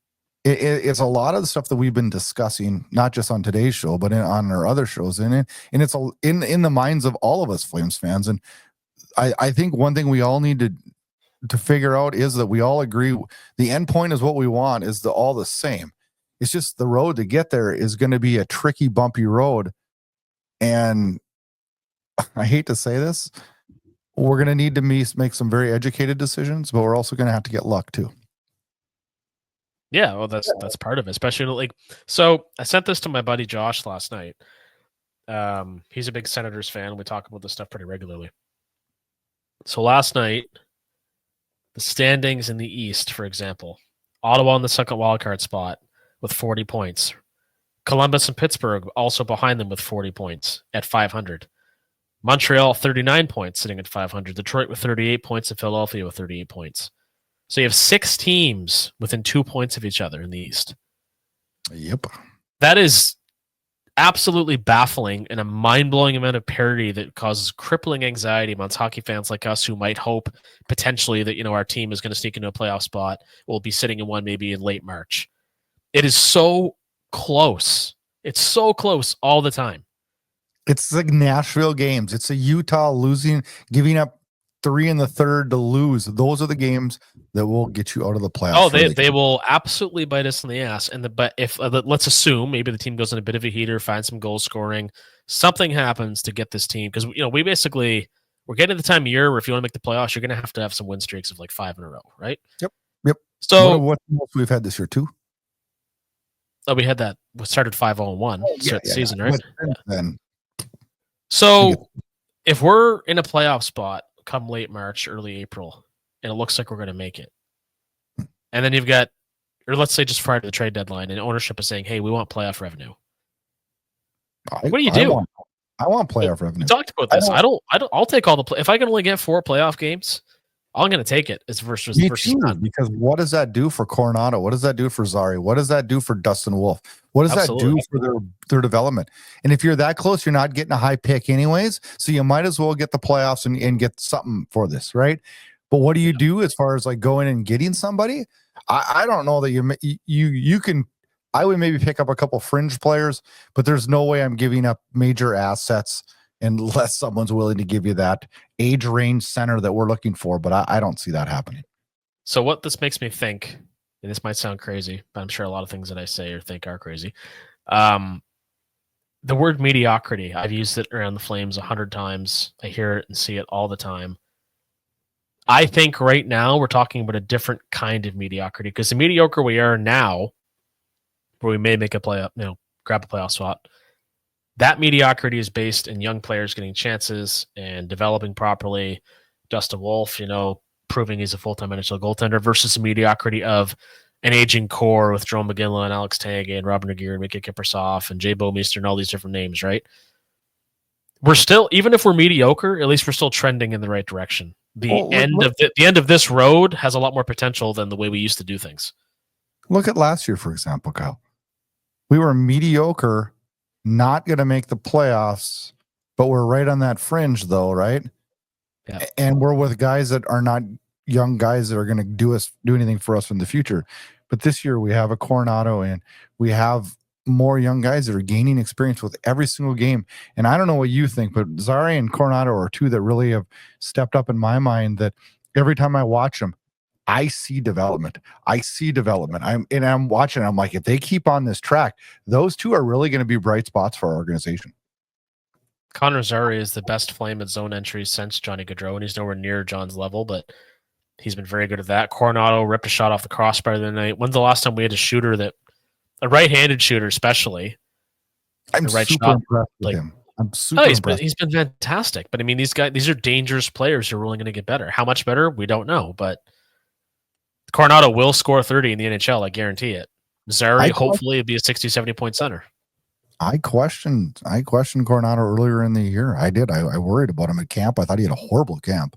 Speaker 1: It's a lot of the stuff that we've been discussing, not just on today's show, but on our other shows. And it's in the minds of all of us Flames fans. And I think one thing we all need to figure out is that we all agree the end point is what we want, is all the same. It's just the road to get there is going to be a tricky, bumpy road. And I hate to say this, we're going to need to make some very educated decisions, but we're also going to have to get luck too.
Speaker 2: Yeah, well, that's part of it, especially like. So I sent this to my buddy Josh last night. He's a big Senators fan. We talk about this stuff pretty regularly. So last night, the standings in the East, for example, Ottawa in the second wildcard spot with 40 points. Columbus and Pittsburgh also behind them with 40 points at 500. Montreal 39 points, sitting at 500. Detroit with 38 points, and Philadelphia with 38 points. So you have 6 teams within 2 points of each other in the East.
Speaker 1: Yep.
Speaker 2: That is absolutely baffling and a mind-blowing amount of parity that causes crippling anxiety amongst hockey fans like us who might hope potentially that, our team is going to sneak into a playoff spot. We'll be sitting in one maybe in late March. It is so close. It's so close all the time.
Speaker 1: It's like Nashville games. It's a Utah giving up 3 in the third to lose. Those are the games that will get you out of the playoffs.
Speaker 2: Oh, they will absolutely bite us in the ass. But if let's assume maybe the team goes in a bit of a heater, finds some goal scoring, something happens to get this team, because we're getting to the time of year where if you want to make the playoffs, you're going to have some win streaks of like 5 in a row, right?
Speaker 1: Yep.
Speaker 2: So
Speaker 1: what else we've had this year too?
Speaker 2: Oh, we had that. We started 5-0-1 start the season, right?
Speaker 1: Then
Speaker 2: so if we're in a playoff spot come late March, early April, and it looks like we're going to make it, and then you've got, or let's say just prior to the trade deadline, and ownership is saying, "Hey, we want playoff revenue." What do you do?
Speaker 1: I want playoff revenue.
Speaker 2: We talked about this. I'll take all the if I can only get 4 playoff games, I'm going to take it. It's versus none.
Speaker 1: Because what does that do for Coronado? What does that do for Zary? What does that do for Dustin Wolf? What does that do for their development? And if you're that close, you're not getting a high pick anyways. So you might as well get the playoffs and get something for this, right? But what do you do as far as like going and getting somebody? I don't know that you can. I would maybe pick up a couple fringe players, but there's no way I'm giving up major assets unless someone's willing to give you that age range center that we're looking for. But I don't see that happening.
Speaker 2: So what this makes me think, and this might sound crazy, but I'm sure a lot of things that I say or think are crazy. The word mediocrity, I've used it around the Flames 100 times. I hear it and see it all the time. I think right now we're talking about a different kind of mediocrity, because the mediocre we are now, where we may make a playoff, grab a playoff spot, that mediocrity is based in young players getting chances and developing properly. Dustin Wolf, proving he's a full-time NHL goaltender, versus the mediocrity of an aging core with Joe McGinley and Alex Tanga and Robert Aguirre and Mickey Kiprusoff and Jay Bouwmeester and all these different names, right? We're still, even if we're mediocre, at least we're still trending in the right direction. The end of this road has a lot more potential than the way we used to do things.
Speaker 1: Look at last year, for example, Kyle. We were mediocre, not going to make the playoffs, but we're right on that fringe, though, right?
Speaker 2: Yeah.
Speaker 1: And we're with guys that are not young guys that are going to do anything for us in the future. But this year we have a Coronado and we have more young guys that are gaining experience with every single game. And I don't know what you think, but Zary and Coronado are two that really have stepped up in my mind, that every time I watch them, I see development. I'm watching. I'm like, if they keep on this track, those two are really going to be bright spots for our organization.
Speaker 2: Connor Zary is the best Flame at zone entries since Johnny Gaudreau, and he's nowhere near John's level, but he's been very good at that. Coronado ripped a shot off the crossbar the other night. When's the last time we had a right-handed shooter, especially?
Speaker 1: I'm super impressed with him. I'm super impressed.
Speaker 2: He's been fantastic. But I mean, these are dangerous players who are really going to get better. How much better? We don't know, but Coronado will score 30 in the NHL. I guarantee it. Zary hopefully will be a 60, 70-point center.
Speaker 1: I questioned Coronado earlier in the year. I did. I worried about him at camp. I thought he had a horrible camp.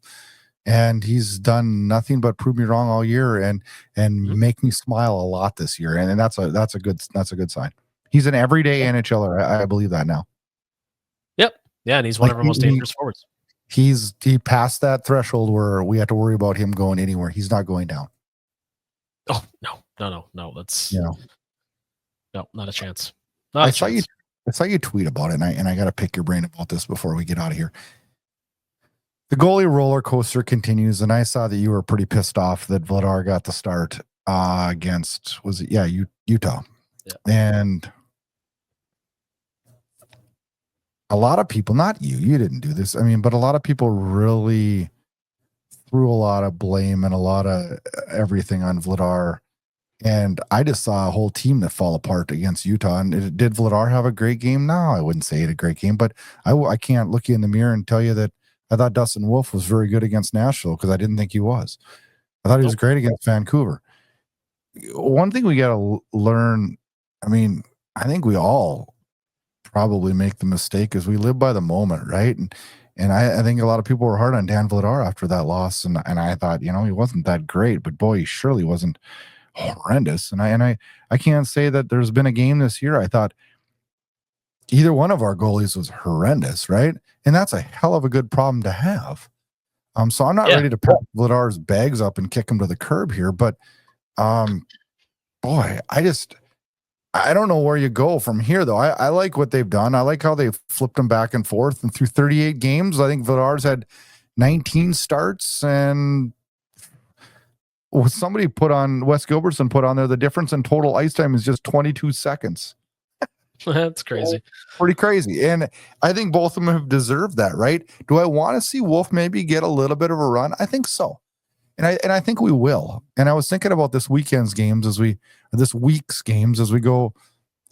Speaker 1: And he's done nothing but prove me wrong all year and
Speaker 2: Mhm.
Speaker 1: make me smile a lot this year. And that's a good sign. He's an everyday
Speaker 2: Yeah.
Speaker 1: NHLer. I believe that now.
Speaker 2: Yep. Yeah, and he's one
Speaker 1: Like
Speaker 2: of our most dangerous forwards.
Speaker 1: he passed that threshold where we have to worry about him going anywhere. He's not going down.
Speaker 2: Oh no. That's
Speaker 1: You know,
Speaker 2: no, not a chance.
Speaker 1: I saw you tweet about it, and I got to pick your brain about this before we get out of here. The goalie roller coaster continues, and I saw that you were pretty pissed off that Vladar got the start against Utah,
Speaker 2: Yeah.
Speaker 1: and a lot of people, not you didn't do this. I mean, but a lot of people really threw a lot of blame and a lot of everything on Vladar. And I just saw a whole team that fall apart against Utah. And did Vladar have a great game? No, I wouldn't say he had a great game, but I can't look you in the mirror and tell you that I thought Dustin Wolf was very good against Nashville because I didn't think he was. I thought he was great against Vancouver. One thing we got to learn, I mean, I think we all probably make the mistake is we live by the moment, right? And I think a lot of people were hard on Dan Vladar after that loss. And I thought, he wasn't that great, but boy, he surely wasn't horrendous. And I can't say that there's been a game this year I thought either one of our goalies was horrendous, right? And that's a hell of a good problem to have. So I'm not ready to pack Vladar's bags up and kick him to the curb here, but boy, I don't know where you go from here, though. I like what they've done. I like how they've flipped them back and forth. And through 38 games, I think Vladar's had 19 starts. And somebody Wes Gilbertson put on there, the difference in total ice time is just 22 seconds.
Speaker 2: That's crazy.
Speaker 1: Pretty crazy. And I think both of them have deserved that, right? Do I want to see Wolf maybe get a little bit of a run? I think so. And I think we will. And I was thinking about this week's games as we go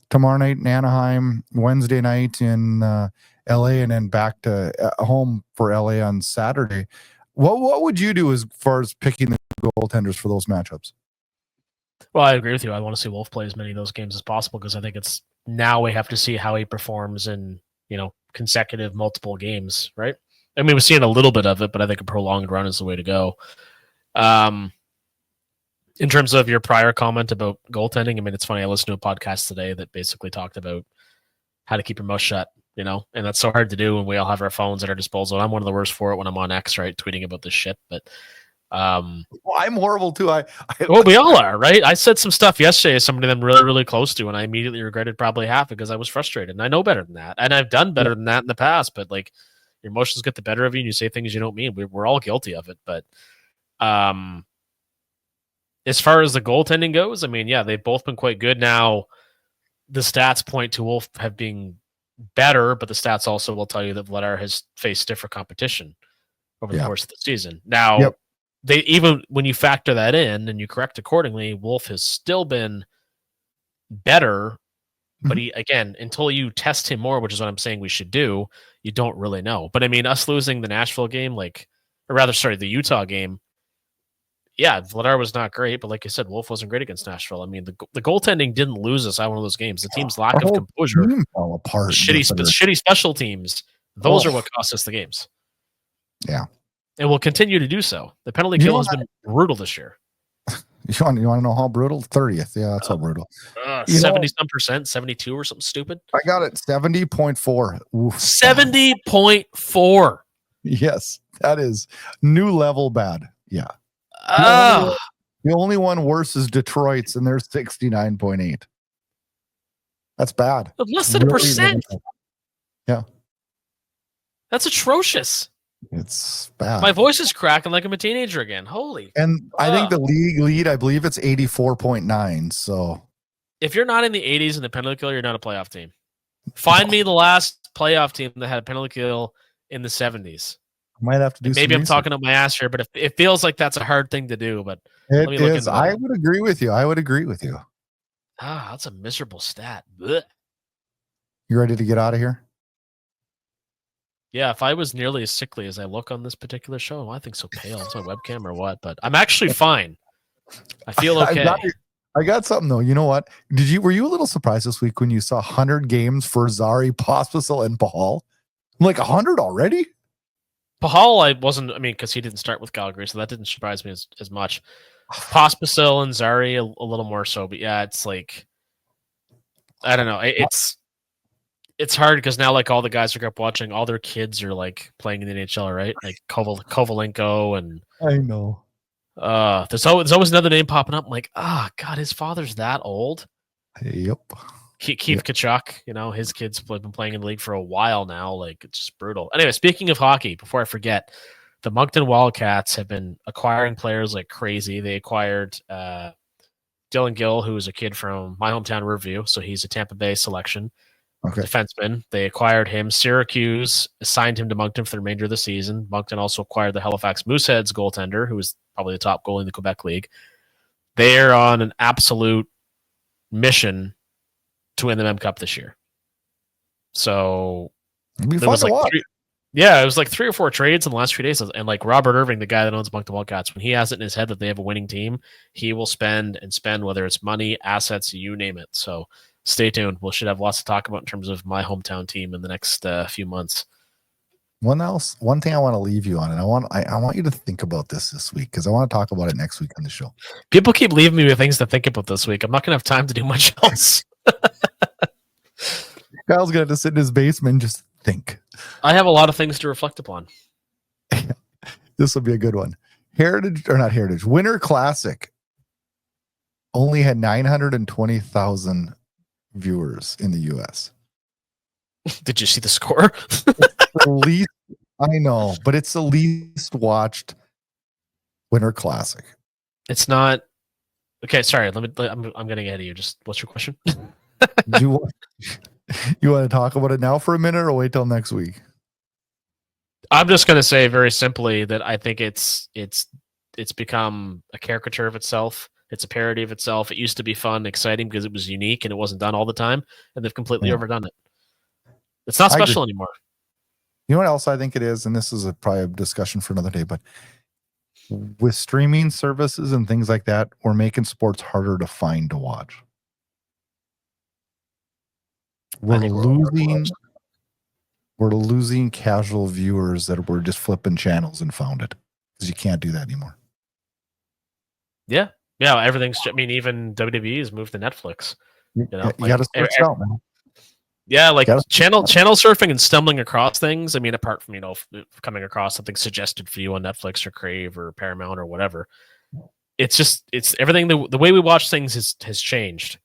Speaker 1: tomorrow night in Anaheim, Wednesday night in LA, and then back to home for LA on Saturday. What would you do as far as picking the goaltenders for those matchups?
Speaker 2: Well, I agree with you. I want to see Wolf play as many of those games as possible because I think now we have to see how he performs in, consecutive multiple games, right? I mean, we're seeing a little bit of it, but I think a prolonged run is the way to go. In terms of your prior comment about goaltending, I mean, it's funny. I listened to a podcast today that basically talked about how to keep your mouth shut, and that's so hard to do when we all have our phones at our disposal. I'm one of the worst for it when I'm on X, right, tweeting about this shit. But
Speaker 1: I'm horrible too.
Speaker 2: Well, we all are, right? I said some stuff yesterday as somebody that I'm really, really close to, and I immediately regretted probably half because I was frustrated. And I know better than that, and I've done better than that in the past. But like, your emotions get the better of you, and you say things you don't mean. We're all guilty of it. But as far as the goaltending goes, I mean, yeah, they've both been quite good. Now, the stats point to Wolf have been better, but the stats also will tell you that Vladar has faced stiffer competition over the course of the season. Now, they even when you factor that in and you correct accordingly, Wolf has still been better. But he, again, until you test him more, which is what I'm saying we should do, you don't really know. But I mean, us losing the Nashville game, the Utah game, yeah, Vladar was not great, but like I said, Wolf wasn't great against Nashville. I mean, the goaltending didn't lose us out one of those games. The team's lack of composure,
Speaker 1: fell apart,
Speaker 2: shitty special teams, those are what cost us the games.
Speaker 1: Yeah.
Speaker 2: And will continue to do so. The penalty kill has been brutal this year.
Speaker 1: You want to know how brutal? 30th. Yeah, that's how brutal.
Speaker 2: 70-some%, 72 or something stupid.
Speaker 1: I got it. 70.4.
Speaker 2: 70.4.
Speaker 1: Yes, that is new level bad. Yeah. The only one worse is Detroit's, and they're 69.8. That's bad.
Speaker 2: Less than 1%.
Speaker 1: Yeah.
Speaker 2: That's atrocious.
Speaker 1: It's bad.
Speaker 2: My voice is cracking like I'm a teenager again. Holy.
Speaker 1: And I think the league lead, I believe it's 84.9. So
Speaker 2: if you're not in the 80s in the penalty kill, you're not a playoff team. Find me the last playoff team that had a penalty kill in the 70s.
Speaker 1: Might have to do.
Speaker 2: Maybe I'm talking up my ass here, but it feels like that's a hard thing to do. But
Speaker 1: it is. I would agree with you.
Speaker 2: That's a miserable stat. Blech.
Speaker 1: You ready to get out of here?
Speaker 2: Yeah, if I was nearly as sickly as I look on this particular show, well, I think so pale. It's my webcam or what? But I'm actually fine. I feel okay.
Speaker 1: I got something though. You know what? Were you a little surprised this week when you saw 100 games for Zari, Pospisil, and Pahal? Like 100 already?
Speaker 2: Pahal, I wasn't. I mean, because he didn't start with Calgary, so that didn't surprise me as much. Pospisil and Zari a little more so, but yeah, it's like I don't know. It's hard because now like all the guys I grew up watching, all their kids are like playing in the NHL, right? Like Kovalenko and
Speaker 1: I know.
Speaker 2: There's always another name popping up. I'm like, God, his father's that old.
Speaker 1: Yep.
Speaker 2: Keith Tkachuk, his kids have been playing in the league for a while now. Like, it's just brutal. Anyway, speaking of hockey, before I forget, the Moncton Wildcats have been acquiring players like crazy. They acquired Dylan Gill, who is a kid from my hometown, Riverview, so he's a Tampa Bay selection.
Speaker 1: Okay.
Speaker 2: Defenseman. They acquired him. Syracuse assigned him to Moncton for the remainder of the season. Moncton also acquired the Halifax Mooseheads goaltender, who is probably the top goalie in the Quebec League. They're on an absolute mission to win the Mem Cup this year. So
Speaker 1: it'd be fun to watch.
Speaker 2: It was like 3 or 4 trades in the last few days. And like Robert Irving, the guy that owns Moncton Wildcats, when he has it in his head that they have a winning team, he will spend, whether it's money, assets, you name it. So stay tuned. We should have lots to talk about in terms of my hometown team in the next few months.
Speaker 1: One thing I want to leave you on, and I want you to think about this week because I want to talk about it next week on the show.
Speaker 2: People keep leaving me with things to think about this week. I'm not going to have time to do much else.
Speaker 1: Kyle's going to have to sit in his basement and just think.
Speaker 2: I have a lot of things to reflect upon.
Speaker 1: This will be a good one. Winter Classic only had 920,000 viewers in the U.S.
Speaker 2: Did you see the score?
Speaker 1: I know, but it's the least watched Winter Classic.
Speaker 2: It's not. Okay, sorry. I'm getting ahead of you. Just what's your question?
Speaker 1: You want to talk about it now for a minute, or wait till next week?
Speaker 2: I'm just going to say very simply that I think it's become a caricature of itself. It's a parody of itself. It used to be fun, exciting because it was unique and it wasn't done all the time, and they've completely overdone it. It's not special anymore.
Speaker 1: You know what else I think it is, and this is probably a discussion for another day, but with streaming services and things like that, we're making sports harder to find to watch. We're losing casual viewers that were just flipping channels and found it because you can't do that anymore.
Speaker 2: Yeah, everything's. I mean, even WWE has moved to Netflix.
Speaker 1: You got to switch it out, man.
Speaker 2: Yeah, like channel surfing and stumbling across things. I mean, apart from coming across something suggested for you on Netflix or Crave or Paramount or whatever, it's everything. The way we watch things has changed.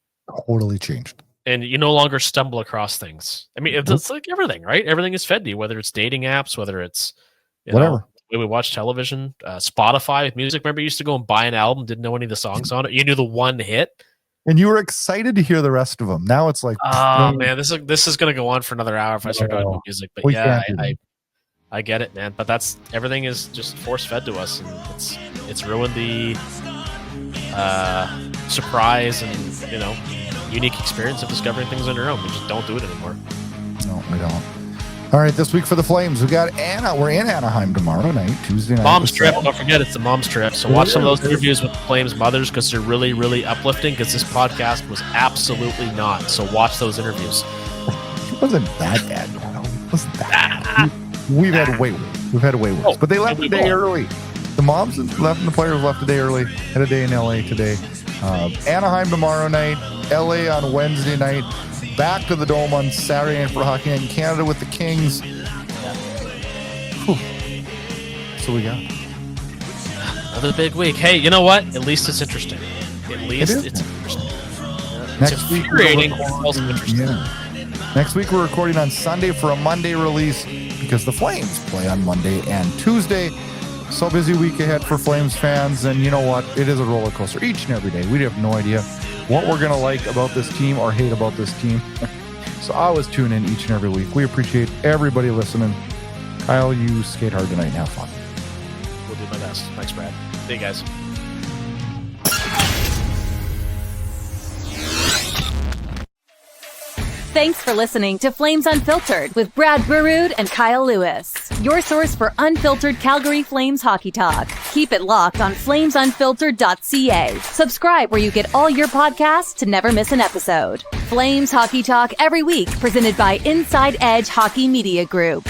Speaker 1: Totally changed.
Speaker 2: And you no longer stumble across things. I mean, it's like everything, right? Everything is fed to you, whether it's dating apps, whether it's
Speaker 1: whatever.
Speaker 2: The way we watch television, Spotify with music. Remember, you used to go and buy an album, didn't know any of the songs on it. You knew the one hit. And
Speaker 1: you were excited to hear the rest of them. Now it's like,
Speaker 2: man, this is going to go on for another hour if I start talking about music. But I get it, man. But everything is just force fed to us, and it's ruined the surprise and unique experience of discovering things on your own. We just don't do it anymore.
Speaker 1: No, we don't. All right, this week for the Flames, we got Anna. We're in Anaheim tomorrow night, Tuesday night.
Speaker 2: Mom's trip. Don't forget, it's the mom's trip. So watch some of those interviews with the Flames mothers because they're really, really uplifting. Because this podcast was absolutely not. So watch those interviews.
Speaker 1: It wasn't that bad. It wasn't that bad. We've had way worse. But they left a day early. The moms left and the players left a day early. Had a day in LA today. Anaheim tomorrow night. LA on Wednesday night. Back to the Dome on Saturday night for hockey in Canada with the Kings. Whew. So we got
Speaker 2: another big week. Hey, you know what? At least it's interesting. At least it's interesting.
Speaker 1: Next week, Next week we're recording on Sunday for a Monday release because the Flames play on Monday and Tuesday. So busy week ahead for Flames fans, and you know what? It is a roller coaster each and every day. We have no idea what we're going to like about this team or hate about this team. So I always tune in each and every week. We appreciate everybody listening. Kyle, you skate hard tonight and have fun.
Speaker 2: We'll do my best. Thanks, Brad. See you guys.
Speaker 3: Thanks for listening to Flames Unfiltered with Brad Burud and Kyle Lewis, your source for unfiltered Calgary Flames hockey talk. Keep it locked on flamesunfiltered.ca. Subscribe where you get all your podcasts to never miss an episode. Flames hockey talk every week, presented by Inside Edge Hockey Media Group.